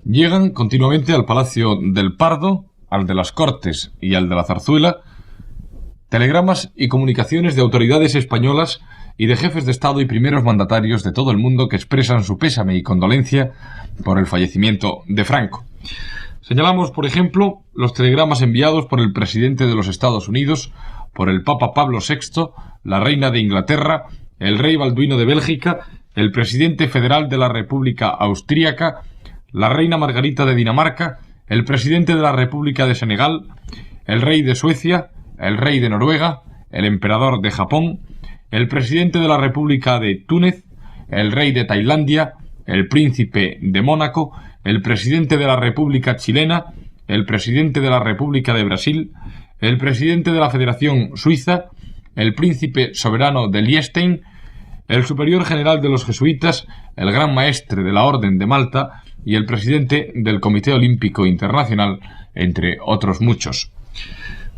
Llegan continuamente al Palacio del Pardo, al de las Cortes y al de la Zarzuela, telegramas y comunicaciones de autoridades españolas y de jefes de Estado y primeros mandatarios de todo el mundo que expresan su pésame y condolencia por el fallecimiento de Franco. Señalamos, por ejemplo, los telegramas enviados por el presidente de los Estados Unidos, por el Papa Pablo VI, la reina de Inglaterra, el rey Balduino de Bélgica, el presidente federal de la República Austríaca, la reina Margarita de Dinamarca, el presidente de la República de Senegal, el rey de Suecia, el rey de Noruega, el emperador de Japón, el presidente de la República de Túnez, el rey de Tailandia, el príncipe de Mónaco, el presidente de la República Chilena, el presidente de la República de Brasil, el presidente de la Federación Suiza, el príncipe soberano de Liechtenstein, el superior general de los jesuitas, el gran maestre de la Orden de Malta y el presidente del Comité Olímpico Internacional, entre otros muchos.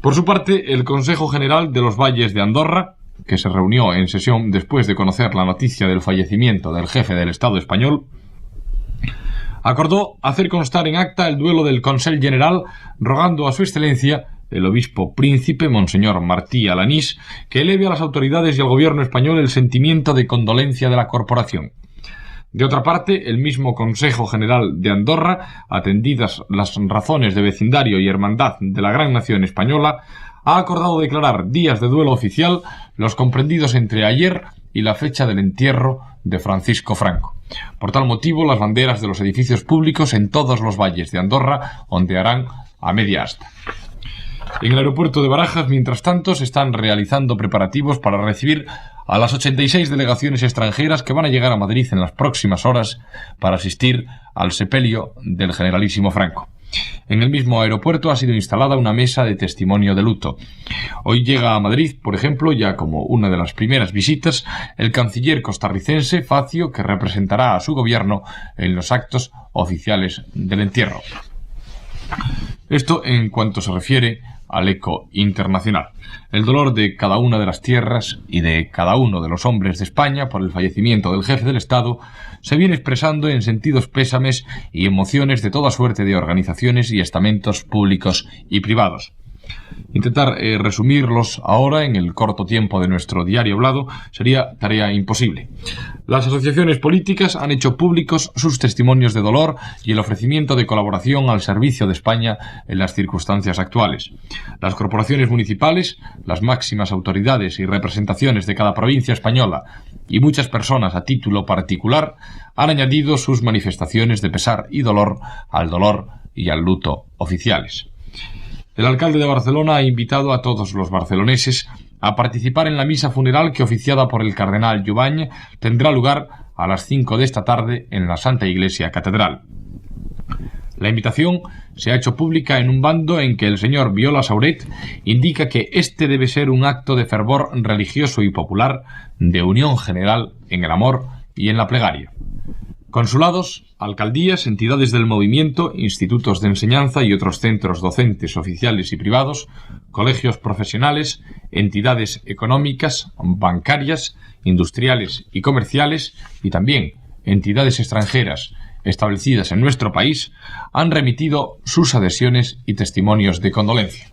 Por su parte, el Consejo General de los Valles de Andorra, que se reunió en sesión después de conocer la noticia del fallecimiento del jefe del Estado español, acordó hacer constar en acta el duelo del Consell General, rogando a su excelencia, el obispo príncipe Monseñor Martí Alanís, que eleve a las autoridades y al gobierno español el sentimiento de condolencia de la corporación. De otra parte, el mismo Consejo General de Andorra, atendidas las razones de vecindario y hermandad de la gran nación española, ha acordado declarar días de duelo oficial los comprendidos entre ayer y la fecha del entierro de Francisco Franco. Por tal motivo, las banderas de los edificios públicos en todos los valles de Andorra ondearán a media asta. En el aeropuerto de Barajas, mientras tanto, se están realizando preparativos para recibir a las 86 delegaciones extranjeras que van a llegar a Madrid en las próximas horas para asistir al sepelio del generalísimo Franco. En el mismo aeropuerto ha sido instalada una mesa de testimonio de luto. Hoy llega a Madrid, por ejemplo, ya como una de las primeras visitas, el canciller costarricense Facio, que representará a su gobierno en los actos oficiales del entierro. Esto en cuanto se refiere al eco internacional. El dolor de cada una de las tierras y de cada uno de los hombres de España por el fallecimiento del jefe del Estado se viene expresando en sentidos pésames y emociones de toda suerte de organizaciones y estamentos públicos y privados. Intentar resumirlos ahora en el corto tiempo de nuestro diario hablado sería tarea imposible. Las asociaciones políticas han hecho públicos sus testimonios de dolor y el ofrecimiento de colaboración al servicio de España en las circunstancias actuales. Las corporaciones municipales, las máximas autoridades y representaciones de cada provincia española y muchas personas a título particular han añadido sus manifestaciones de pesar y dolor al dolor y al luto oficiales. El alcalde de Barcelona ha invitado a todos los barceloneses a participar en la misa funeral que, oficiada por el cardenal Jubany, tendrá lugar a las 5 de esta tarde en la Santa Iglesia Catedral. La invitación se ha hecho pública en un bando en que el señor Viola Sauret indica que este debe ser un acto de fervor religioso y popular, de unión general en el amor y en la plegaria. Consulados, alcaldías, entidades del movimiento, institutos de enseñanza y otros centros docentes oficiales y privados, colegios profesionales, entidades económicas, bancarias, industriales y comerciales, y también entidades extranjeras establecidas en nuestro país, han remitido sus adhesiones y testimonios de condolencia.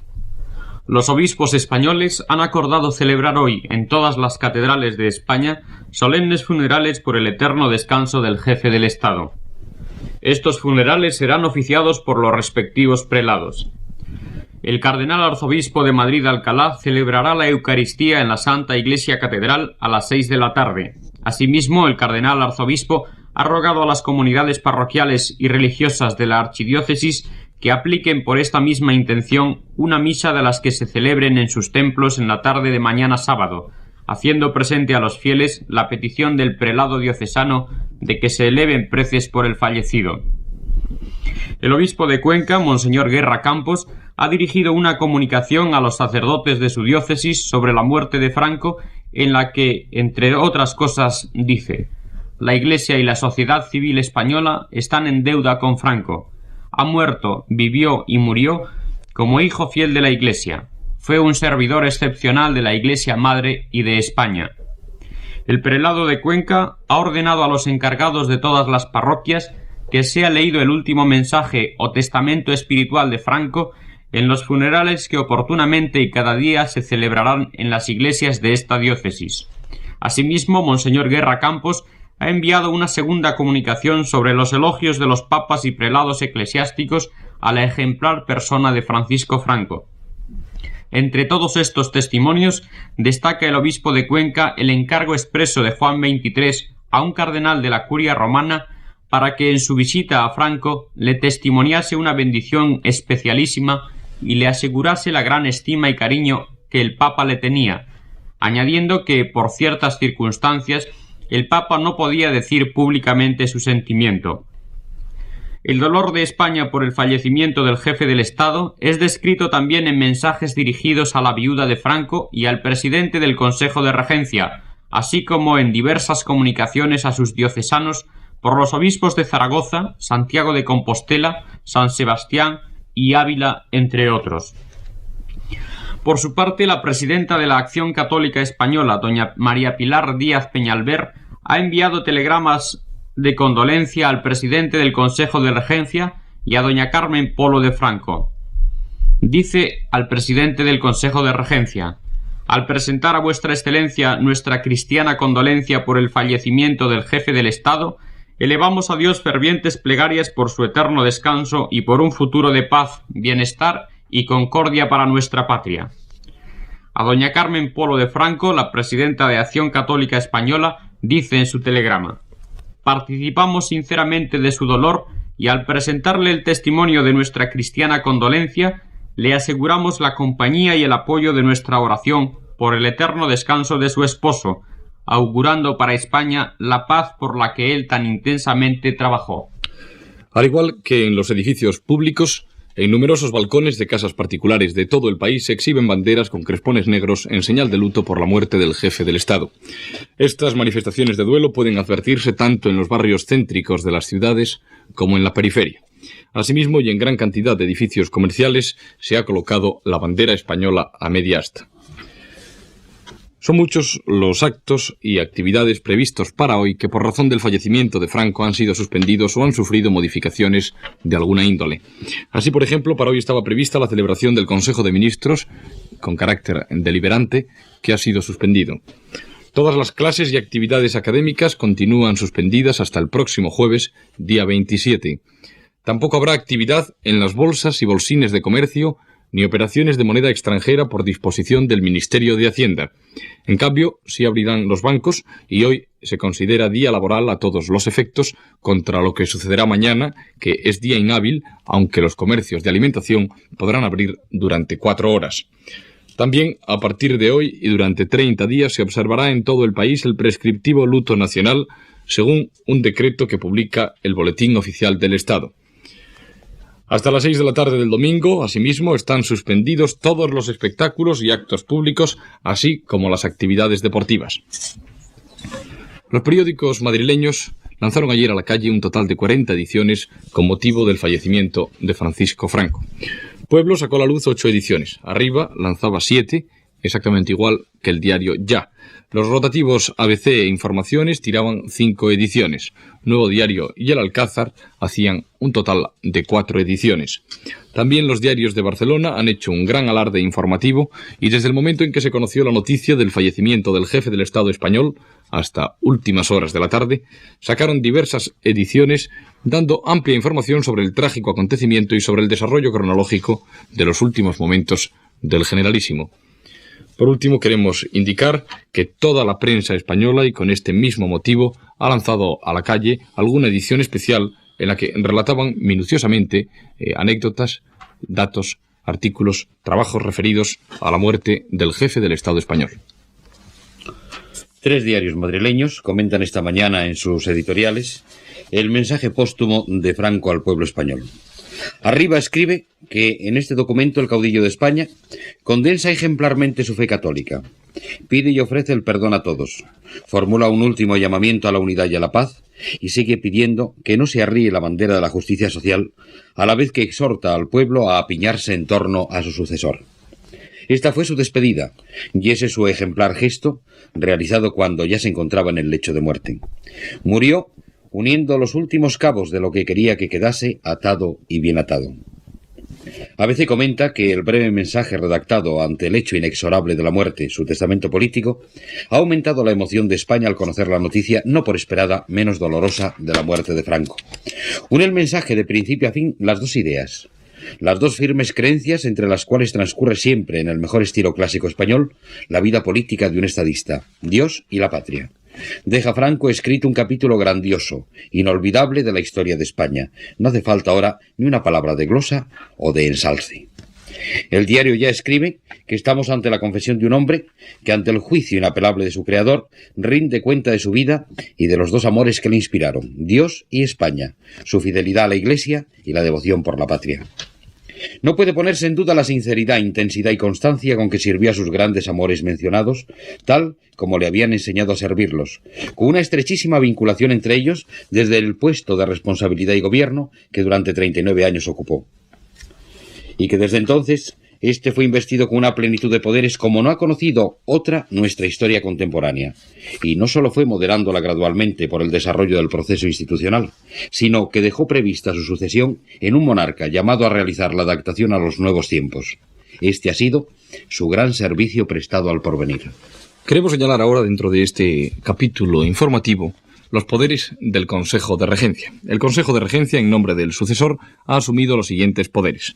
Los obispos españoles han acordado celebrar hoy en todas las catedrales de España solemnes funerales por el eterno descanso del jefe del Estado. Estos funerales serán oficiados por los respectivos prelados. El cardenal arzobispo de Madrid-Alcalá celebrará la Eucaristía en la Santa Iglesia Catedral a las 6 de la tarde. Asimismo, el cardenal arzobispo ha rogado a las comunidades parroquiales y religiosas de la archidiócesis que apliquen por esta misma intención una misa de las que se celebren en sus templos en la tarde de mañana sábado, haciendo presente a los fieles la petición del prelado diocesano de que se eleven preces por el fallecido. El obispo de Cuenca, Monseñor Guerra Campos, ha dirigido una comunicación a los sacerdotes de su diócesis sobre la muerte de Franco, en la que, entre otras cosas, dice: «La Iglesia y la sociedad civil española están en deuda con Franco. Ha muerto, vivió y murió como hijo fiel de la Iglesia. Fue un servidor excepcional de la Iglesia Madre y de España». El prelado de Cuenca ha ordenado a los encargados de todas las parroquias que sea leído el último mensaje o testamento espiritual de Franco en los funerales que oportunamente y cada día se celebrarán en las iglesias de esta diócesis. Asimismo, Monseñor Guerra Campos ha enviado una segunda comunicación sobre los elogios de los papas y prelados eclesiásticos a la ejemplar persona de Francisco Franco. Entre todos estos testimonios, destaca el obispo de Cuenca el encargo expreso de Juan XXIII a un cardenal de la Curia romana para que en su visita a Franco le testimoniase una bendición especialísima y le asegurase la gran estima y cariño que el Papa le tenía, añadiendo que, por ciertas circunstancias, el Papa no podía decir públicamente su sentimiento. El dolor de España por el fallecimiento del jefe del Estado es descrito también en mensajes dirigidos a la viuda de Franco y al presidente del Consejo de Regencia, así como en diversas comunicaciones a sus diocesanos por los obispos de Zaragoza, Santiago de Compostela, San Sebastián y Ávila, entre otros. Por su parte, la presidenta de la Acción Católica Española, doña María Pilar Díaz Peñalver, ha enviado telegramas de condolencia al presidente del Consejo de Regencia y a doña Carmen Polo de Franco. Dice al presidente del Consejo de Regencia: al presentar a vuestra excelencia nuestra cristiana condolencia por el fallecimiento del jefe del Estado, elevamos a Dios fervientes plegarias por su eterno descanso y por un futuro de paz, bienestar y concordia para nuestra patria. A doña Carmen Polo de Franco, la presidenta de Acción Católica Española, dice en su telegrama: participamos sinceramente de su dolor y al presentarle el testimonio de nuestra cristiana condolencia, le aseguramos la compañía y el apoyo de nuestra oración por el eterno descanso de su esposo, augurando para España la paz por la que él tan intensamente trabajó. Al igual que en los edificios públicos, en numerosos balcones de casas particulares de todo el país se exhiben banderas con crespones negros en señal de luto por la muerte del jefe del Estado. Estas manifestaciones de duelo pueden advertirse tanto en los barrios céntricos de las ciudades como en la periferia. Asimismo, y en gran cantidad de edificios comerciales, se ha colocado la bandera española a media asta. Son muchos los actos y actividades previstos para hoy que por razón del fallecimiento de Franco han sido suspendidos o han sufrido modificaciones de alguna índole. Así, por ejemplo, para hoy estaba prevista la celebración del Consejo de Ministros, con carácter deliberante, que ha sido suspendido. Todas las clases y actividades académicas continúan suspendidas hasta el próximo jueves, día 27. Tampoco habrá actividad en las bolsas y bolsines de comercio, ni operaciones de moneda extranjera por disposición del Ministerio de Hacienda. En cambio, sí abrirán los bancos y hoy se considera día laboral a todos los efectos, contra lo que sucederá mañana, que es día inhábil, aunque los comercios de alimentación podrán abrir durante 4 horas. También, a partir de hoy y durante 30 días, se observará en todo el país el prescriptivo luto nacional, según un decreto que publica el Boletín Oficial del Estado. Hasta las 6 de la tarde del domingo, asimismo, están suspendidos todos los espectáculos y actos públicos, así como las actividades deportivas. Los periódicos madrileños lanzaron ayer a la calle un total de 40 ediciones con motivo del fallecimiento de Francisco Franco. Pueblo sacó a la luz 8 ediciones. Arriba lanzaba 7, exactamente igual que el diario Ya. Los rotativos ABC e Informaciones tiraban 5 ediciones. Nuevo Diario y El Alcázar hacían un total de 4 ediciones. También los diarios de Barcelona han hecho un gran alarde informativo y desde el momento en que se conoció la noticia del fallecimiento del jefe del Estado español hasta últimas horas de la tarde, sacaron diversas ediciones dando amplia información sobre el trágico acontecimiento y sobre el desarrollo cronológico de los últimos momentos del Generalísimo. Por último, queremos indicar que toda la prensa española, y con este mismo motivo, ha lanzado a la calle alguna edición especial en la que relataban minuciosamente anécdotas, datos, artículos, trabajos referidos a la muerte del jefe del Estado español. 3 diarios madrileños comentan esta mañana en sus editoriales el mensaje póstumo de Franco al pueblo español. Arriba escribe que en este documento el caudillo de España condensa ejemplarmente su fe católica, pide y ofrece el perdón a todos, formula un último llamamiento a la unidad y a la paz y sigue pidiendo que no se arríe la bandera de la justicia social, a la vez que exhorta al pueblo a apiñarse en torno a su sucesor. Esta fue su despedida y ese su ejemplar gesto realizado cuando ya se encontraba en el lecho de muerte. Murió uniendo los últimos cabos de lo que quería que quedase atado y bien atado. ABC comenta que el breve mensaje redactado ante el hecho inexorable de la muerte, su testamento político, ha aumentado la emoción de España al conocer la noticia, no por esperada, menos dolorosa, de la muerte de Franco. Une el mensaje de principio a fin las dos ideas, las dos firmes creencias entre las cuales transcurre siempre, en el mejor estilo clásico español, la vida política de un estadista: Dios y la patria. Deja Franco escrito un capítulo grandioso, inolvidable de la historia de España. No hace falta ahora ni una palabra de glosa o de ensalce. El diario ya escribe que estamos ante la confesión de un hombre que, ante el juicio inapelable de su creador, rinde cuenta de su vida y de los dos amores que le inspiraron: Dios y España, su fidelidad a la Iglesia y la devoción por la patria. No puede ponerse en duda la sinceridad, intensidad y constancia con que sirvió a sus grandes amores mencionados, tal como le habían enseñado a servirlos, con una estrechísima vinculación entre ellos desde el puesto de responsabilidad y gobierno que durante 39 años ocupó. Y que desde entonces este fue investido con una plenitud de poderes como no ha conocido otra nuestra historia contemporánea. Y no solo fue moderándola gradualmente por el desarrollo del proceso institucional, sino que dejó prevista su sucesión en un monarca llamado a realizar la adaptación a los nuevos tiempos. Este ha sido su gran servicio prestado al porvenir. Queremos señalar ahora, dentro de este capítulo informativo, los poderes del Consejo de Regencia. El Consejo de Regencia, en nombre del sucesor, ha asumido los siguientes poderes.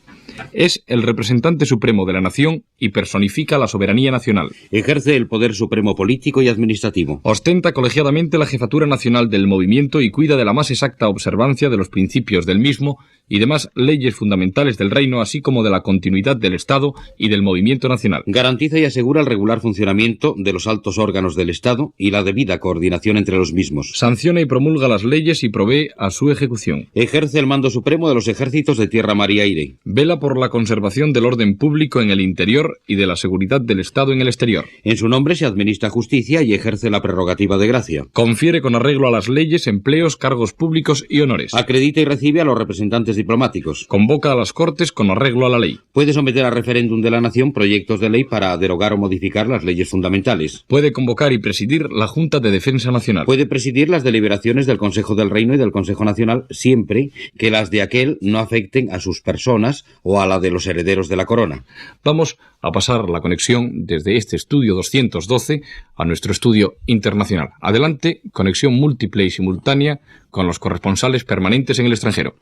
Es el representante supremo de la nación y personifica la soberanía nacional. Ejerce el poder supremo político y administrativo. Ostenta colegiadamente la jefatura nacional del movimiento y cuida de la más exacta observancia de los principios del mismo y demás leyes fundamentales del reino, así como de la continuidad del Estado y del movimiento nacional. Garantiza y asegura el regular funcionamiento de los altos órganos del Estado y la debida coordinación entre los mismos. Sanciona y promulga las leyes y provee a su ejecución. Ejerce el mando supremo de los ejércitos de tierra, mar y aire. Vela por la conservación del orden público en el interior y de la seguridad del Estado en el exterior. En su nombre se administra justicia y ejerce la prerrogativa de gracia. Confiere con arreglo a las leyes, empleos, cargos públicos y honores. Acredita y recibe a los representantes diplomáticos. Convoca a las Cortes con arreglo a la ley. Puede someter a referéndum de la nación proyectos de ley para derogar o modificar las leyes fundamentales. Puede convocar y presidir la Junta de Defensa Nacional. Puede presidir las deliberaciones del Consejo del Reino y del Consejo Nacional, siempre que las de aquel no afecten a sus personas o a la de los herederos de la corona. Vamos a pasar la conexión desde este estudio 212 a nuestro estudio internacional. Adelante, conexión múltiple y simultánea con los corresponsales permanentes en el extranjero.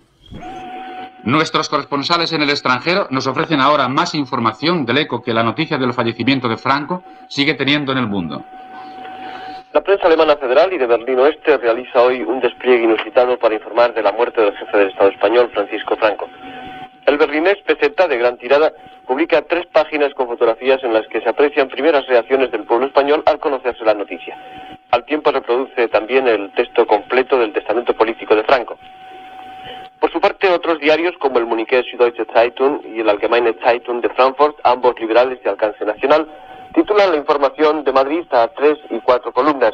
Nuestros corresponsales en el extranjero nos ofrecen ahora más información del eco que la noticia del fallecimiento de Franco sigue teniendo en el mundo. La prensa alemana federal y de Berlín Oeste realiza hoy un despliegue inusitado para informar de la muerte del jefe del Estado español, Francisco Franco. El berlinés PZ, de gran tirada, publica 3 páginas con fotografías en las que se aprecian primeras reacciones del pueblo español al conocerse la noticia. Al tiempo reproduce también el texto completo del testamento político de Franco. Por su parte, otros diarios como el Municher Süddeutsche Zeitung y el Allgemeine Zeitung de Frankfurt, ambos liberales de alcance nacional, titulan la información de Madrid a 3 y 4 columnas.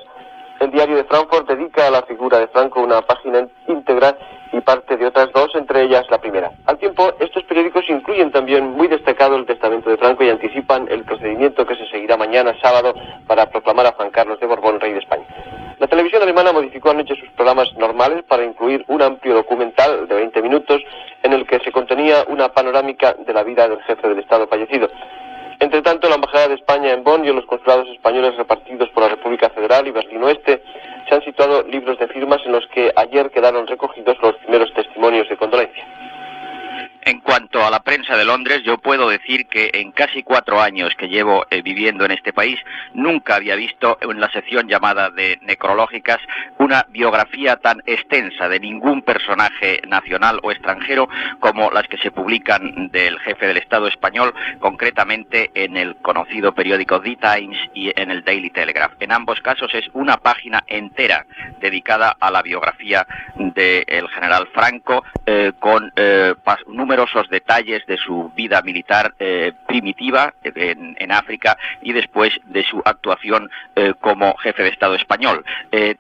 El diario de Frankfurt dedica a la figura de Franco una página íntegra y parte de otras 2, entre ellas la primera. Al tiempo, estos periódicos incluyen también muy destacado el testamento de Franco y anticipan el procedimiento que se seguirá mañana sábado para proclamar a Juan Carlos de Borbón rey de España. La televisión alemana modificó anoche sus programas normales para incluir un amplio documental de 20 minutos en el que se contenía una panorámica de la vida del jefe del Estado fallecido. Entre tanto, la Embajada de España en Bonn y en los consulados españoles repartidos por la República Federal y Berlín Oeste se han situado libros de firmas en los que ayer quedaron recogidos los primeros testimonios de condolencia. En cuanto a la prensa de Londres, yo puedo decir que en casi 4 años que llevo viviendo en este país, nunca había visto en la sección llamada de necrológicas una biografía tan extensa de ningún personaje nacional o extranjero como las que se publican del jefe del Estado español, concretamente en el conocido periódico The Times y en el Daily Telegraph. En ambos casos es una página entera dedicada a la biografía del general Franco, con números numerosos detalles de su vida militar primitiva en África y después de su actuación como jefe de Estado español.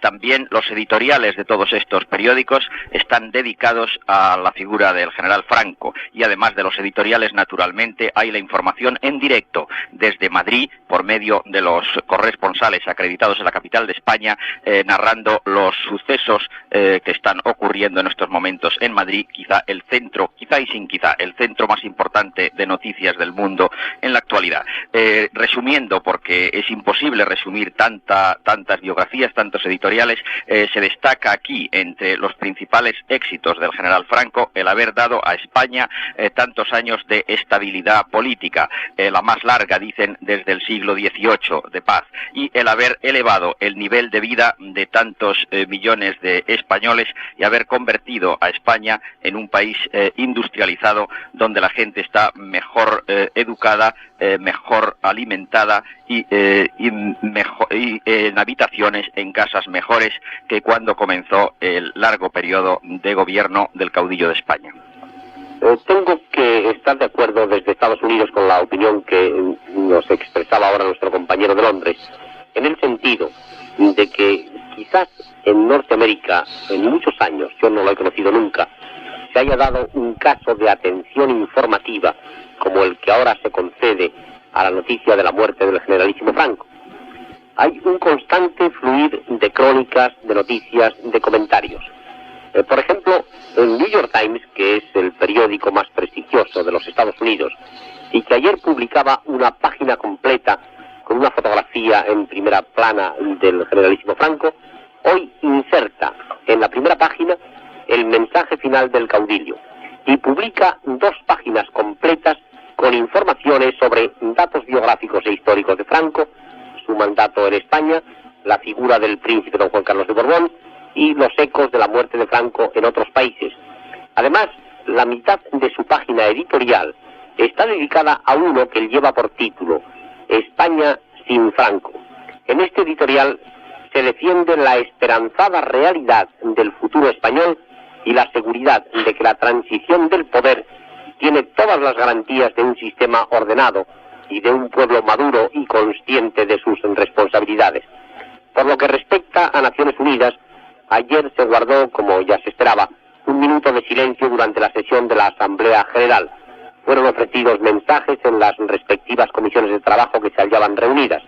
También los editoriales de todos estos periódicos están dedicados a la figura del general Franco, y además de los editoriales, naturalmente, hay la información en directo desde Madrid por medio de los corresponsales acreditados en la capital de España, narrando los sucesos que están ocurriendo en estos momentos en Madrid, quizá el centro más importante de noticias del mundo en la actualidad. Resumiendo, porque es imposible resumir tantas biografías, tantos editoriales, se destaca aquí entre los principales éxitos del general Franco el haber dado a España tantos años de estabilidad política, la más larga, dicen, desde el siglo XVIII de paz, y el haber elevado el nivel de vida de tantos millones de españoles y haber convertido a España en un país industrializado donde la gente está mejor educada, mejor alimentada y en habitaciones, en casas mejores que cuando comenzó el largo periodo de gobierno del caudillo de España. Tengo que estar de acuerdo desde Estados Unidos con la opinión que nos expresaba ahora nuestro compañero de Londres, en el sentido de que quizás en Norteamérica, en muchos años, yo no lo he conocido nunca, se haya dado un caso de atención informativa como el que ahora se concede a la noticia de la muerte del generalísimo Franco. Hay un constante fluir de crónicas, de noticias, de comentarios. Por ejemplo, el New York Times, que es el periódico más prestigioso de los Estados Unidos, y que ayer publicaba una página completa con una fotografía en primera plana del generalísimo Franco, hoy inserta en la primera página el mensaje final del caudillo y publica 2 páginas completas con informaciones sobre datos biográficos e históricos de Franco, su mandato en España, la figura del príncipe don Juan Carlos de Borbón y los ecos de la muerte de Franco en otros países. Además, la mitad de su página editorial está dedicada a uno que lleva por título España sin Franco. En este editorial se defiende la esperanzada realidad del futuro español y la seguridad de que la transición del poder tiene todas las garantías de un sistema ordenado y de un pueblo maduro y consciente de sus responsabilidades. Por lo que respecta a Naciones Unidas, ayer se guardó, como ya se esperaba, un minuto de silencio durante la sesión de la Asamblea General. Fueron ofrecidos mensajes en las respectivas comisiones de trabajo que se hallaban reunidas.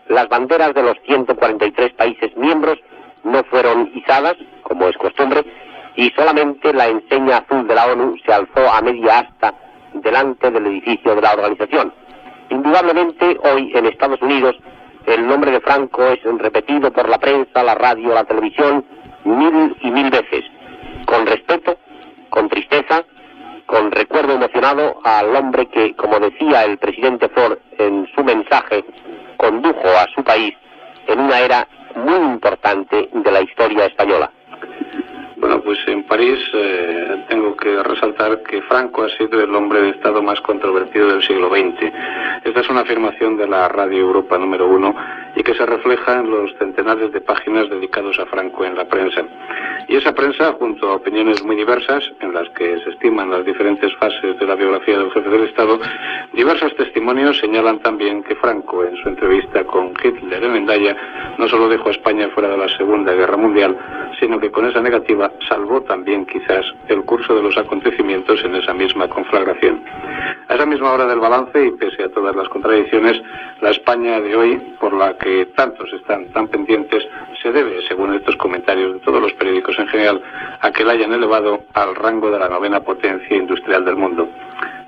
Las banderas de los 143 países miembros no fueron izadas, como es costumbre, y solamente la enseña azul de la ONU se alzó a media asta delante del edificio de la organización. Indudablemente, hoy en Estados Unidos, el nombre de Franco es repetido por la prensa, la radio, la televisión, 1000 y 1000 veces, con respeto, con tristeza, con recuerdo emocionado al hombre que, como decía el presidente Ford en su mensaje, condujo a su país en una era muy importante de la historia española. Bueno, pues en París tengo que resaltar que Franco ha sido el hombre de Estado más controvertido del siglo XX. Esta es una afirmación de la Radio Europa número 1 y que se refleja en los centenares de páginas dedicados a Franco en la prensa. Y esa prensa, junto a opiniones muy diversas, en las que se estiman las diferentes fases de la biografía del jefe del Estado, diversos testimonios señalan también que Franco, en su entrevista con Hitler en Hendaya, no solo dejó a España fuera de la Segunda Guerra Mundial, sino que con esa negativa salvó también quizás el curso de los acontecimientos en esa misma conflagración. A esa misma hora del balance, y pese a todas las contradicciones, la España de hoy, por la que tantos están tan pendientes, se debe, según estos comentarios de todos los periódicos en general, a que la hayan elevado al rango de la 9ª potencia industrial del mundo.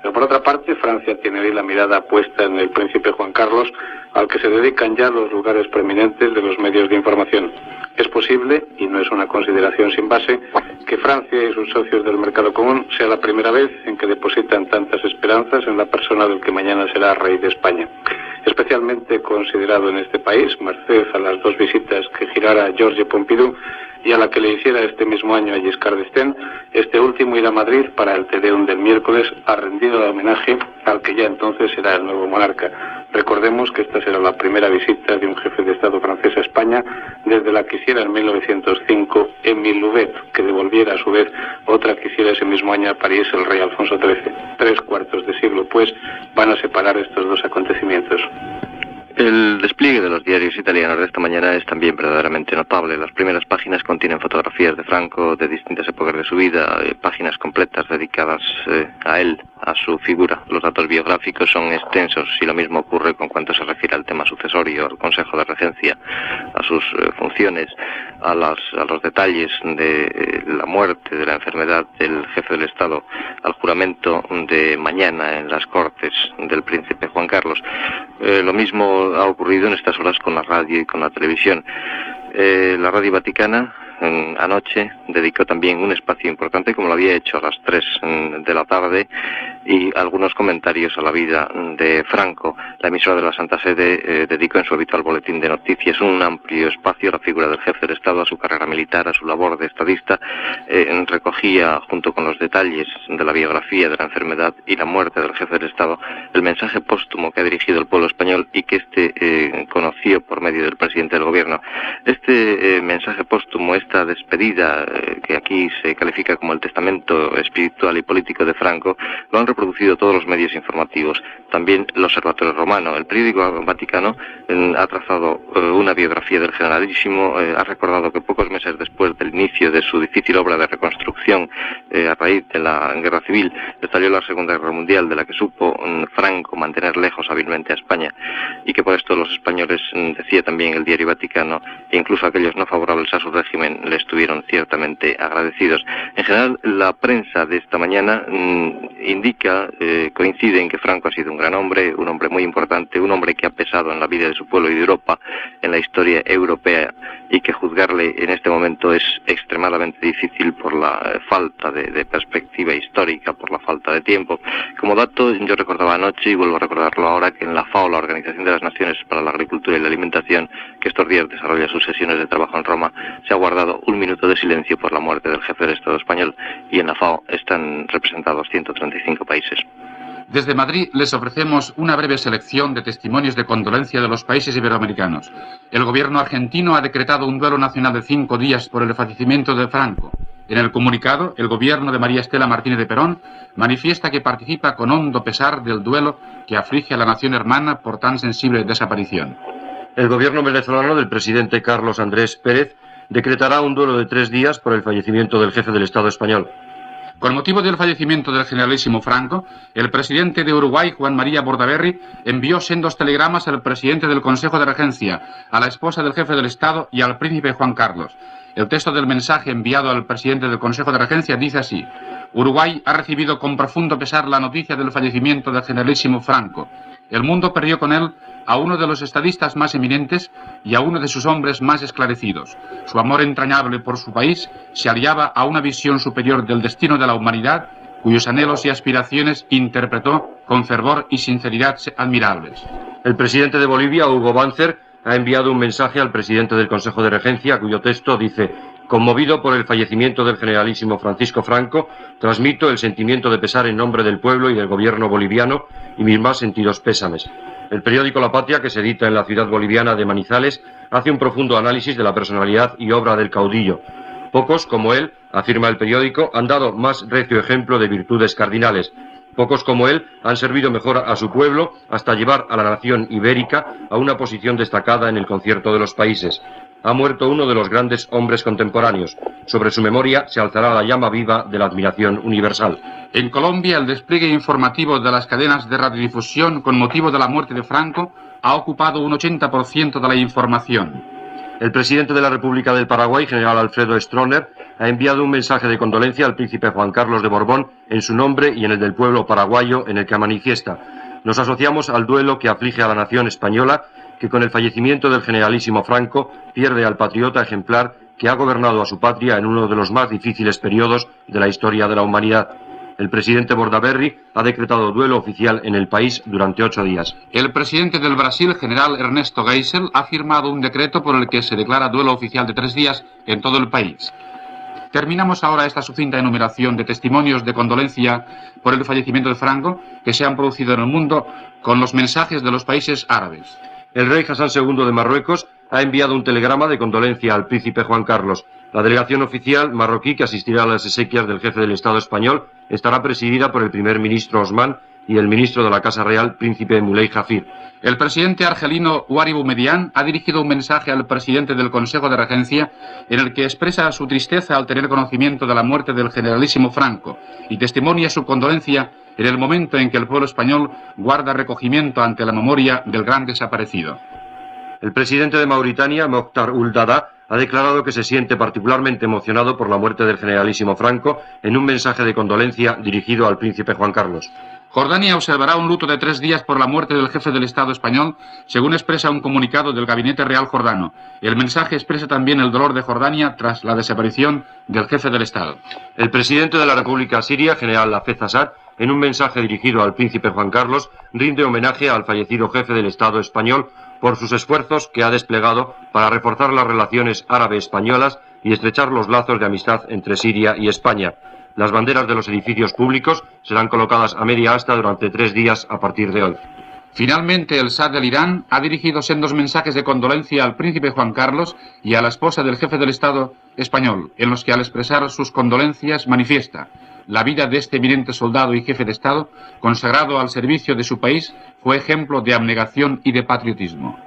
Pero por otra parte, Francia tiene hoy la mirada puesta en el príncipe Juan Carlos, al que se dedican ya los lugares preeminentes de los medios de información. Es posible, y no es una consideración sin base, que Francia y sus socios del mercado común sea la primera vez en que depositan tantas esperanzas en la persona del que mañana será rey de España. Especialmente considerado en este país, merced a las 2 visitas que girara Georges Pompidou y a la que le hiciera este mismo año a Giscard d'Estaing, este último irá a Madrid para el Te Deum del miércoles, ha rendido el homenaje al que ya entonces será el nuevo monarca. Recordemos que esta será la primera visita de un jefe de Estado francés a España desde la que hiciera en 1905 Émile Louvet, que devolviera a su vez otra que hiciera ese mismo año a París el rey Alfonso XIII. 3/4 de siglo, pues, van a separar estos dos acontecimientos. El despliegue de los diarios italianos de esta mañana es también verdaderamente notable. Las primeras páginas contienen fotografías de Franco de distintas épocas de su vida, páginas completas dedicadas a él, a su figura. Los datos biográficos son extensos y lo mismo ocurre con cuanto se refiere al tema sucesorio, al Consejo de Regencia, a sus funciones, a los detalles de la muerte, de la enfermedad del jefe del Estado, al juramento de mañana en las Cortes del príncipe Juan Carlos. Lo mismo ha ocurrido en estas horas con la radio y con la televisión. La Radio Vaticana anoche dedicó también un espacio importante, como lo había hecho a las 3 de la tarde, y algunos comentarios a la vida de Franco. La emisora de la Santa Sede dedicó en su habitual boletín de noticias un amplio espacio a la figura del jefe del Estado, a su carrera militar, a su labor de estadista. Recogía, junto con los detalles de la biografía, de la enfermedad y la muerte del jefe del Estado, el mensaje póstumo que ha dirigido al pueblo español y que conoció por medio del presidente del gobierno. Este mensaje póstumo, esta despedida, que aquí se califica como el testamento espiritual y político de Franco, lo han reproducido todos los medios informativos, también el Observatorio Romano. El periódico Vaticano ha trazado una biografía del generalísimo, ha recordado que pocos meses después del inicio de su difícil obra de reconstrucción a raíz de la Guerra Civil, estalló la Segunda Guerra Mundial, de la que supo Franco mantener lejos hábilmente a España, y que por esto los españoles, decía también el diario Vaticano, e incluso aquellos no favorables a su régimen, le estuvieron ciertamente agradecidos. En general, la prensa de esta mañana indica, coincide en que Franco ha sido un gran hombre, un hombre muy importante, un hombre que ha pesado en la vida de su pueblo y de Europa, en la historia europea, y que juzgarle en este momento es extremadamente difícil por la falta de perspectiva histórica, por la falta de tiempo. Como dato, yo recordaba anoche, y vuelvo a recordarlo ahora, que en la FAO, la Organización de las Naciones para la Agricultura y la Alimentación, que estos días desarrolla sus sesiones de trabajo en Roma, se ha guardado un minuto de silencio por la muerte del jefe del Estado español, y en la FAO están representados 135 países. Desde Madrid les ofrecemos una breve selección de testimonios de condolencia de los países iberoamericanos. El gobierno argentino ha decretado un duelo nacional de 5 días por el fallecimiento de Franco. En el comunicado, el gobierno de María Estela Martínez de Perón manifiesta que participa con hondo pesar del duelo que aflige a la nación hermana por tan sensible desaparición. El gobierno venezolano del presidente Carlos Andrés Pérez decretará un duelo de 3 días por el fallecimiento del jefe del Estado español. Con motivo del fallecimiento del generalísimo Franco, el presidente de Uruguay, Juan María Bordaberry, envió sendos telegramas al presidente del Consejo de Regencia, a la esposa del jefe del Estado y al príncipe Juan Carlos. El texto del mensaje enviado al presidente del Consejo de Regencia dice así: Uruguay ha recibido con profundo pesar la noticia del fallecimiento del generalísimo Franco. El mundo perdió con él a uno de los estadistas más eminentes y a uno de sus hombres más esclarecidos. Su amor entrañable por su país se aliaba a una visión superior del destino de la humanidad, cuyos anhelos y aspiraciones interpretó con fervor y sinceridad admirables. El presidente de Bolivia, Hugo Banzer, ha enviado un mensaje al presidente del Consejo de Regencia, cuyo texto dice: conmovido por el fallecimiento del generalísimo Francisco Franco, transmito el sentimiento de pesar en nombre del pueblo y del gobierno boliviano y mis más sentidos pésames. El periódico La Patria, que se edita en la ciudad boliviana de Manizales, hace un profundo análisis de la personalidad y obra del caudillo. Pocos, como él, afirma el periódico, han dado más recio ejemplo de virtudes cardinales. Pocos como él han servido mejor a su pueblo hasta llevar a la nación ibérica a una posición destacada en el concierto de los países. Ha muerto uno de los grandes hombres contemporáneos. Sobre su memoria se alzará la llama viva de la admiración universal. En Colombia, el despliegue informativo de las cadenas de radiodifusión con motivo de la muerte de Franco ha ocupado un 80% de la información. El presidente de la República del Paraguay, general Alfredo Stroessner, ha enviado un mensaje de condolencia al príncipe Juan Carlos de Borbón en su nombre y en el del pueblo paraguayo, en el que manifiesta: nos asociamos al duelo que aflige a la nación española, que con el fallecimiento del generalísimo Franco pierde al patriota ejemplar que ha gobernado a su patria en uno de los más difíciles periodos de la historia de la humanidad. El presidente Bordaberry ha decretado duelo oficial en el país durante 8 días. El presidente del Brasil, general Ernesto Geisel, ha firmado un decreto por el que se declara duelo oficial de 3 días en todo el país. Terminamos ahora esta sucinta enumeración de testimonios de condolencia por el fallecimiento de Franco que se han producido en el mundo con los mensajes de los países árabes. El rey Hassan II de Marruecos ha enviado un telegrama de condolencia al príncipe Juan Carlos. La delegación oficial marroquí que asistirá a las exequias del jefe del Estado español estará presidida por el primer ministro Osman y el ministro de la Casa Real, príncipe Moulay Jafir. El presidente argelino Ouari Boumediene ha dirigido un mensaje al presidente del Consejo de Regencia en el que expresa su tristeza al tener conocimiento de la muerte del generalísimo Franco y testimonia su condolencia en el momento en que el pueblo español guarda recogimiento ante la memoria del gran desaparecido. El presidente de Mauritania, Mokhtar Ould Daddah, ha declarado que se siente particularmente emocionado por la muerte del generalísimo Franco en un mensaje de condolencia dirigido al príncipe Juan Carlos. Jordania observará un luto de 3 días por la muerte del jefe del Estado español, según expresa un comunicado del Gabinete Real jordano. El mensaje expresa también el dolor de Jordania tras la desaparición del jefe del Estado. El presidente de la República Siria, general Hafez Assad, en un mensaje dirigido al príncipe Juan Carlos, rinde homenaje al fallecido jefe del Estado español por sus esfuerzos que ha desplegado para reforzar las relaciones árabe-españolas y estrechar los lazos de amistad entre Siria y España. Las banderas de los edificios públicos serán colocadas a media asta durante 3 días a partir de hoy. Finalmente, el Shah del Irán ha dirigido sendos mensajes de condolencia al príncipe Juan Carlos y a la esposa del jefe del Estado español, en los que al expresar sus condolencias manifiesta: la vida de este eminente soldado y jefe de Estado, consagrado al servicio de su país, fue ejemplo de abnegación y de patriotismo.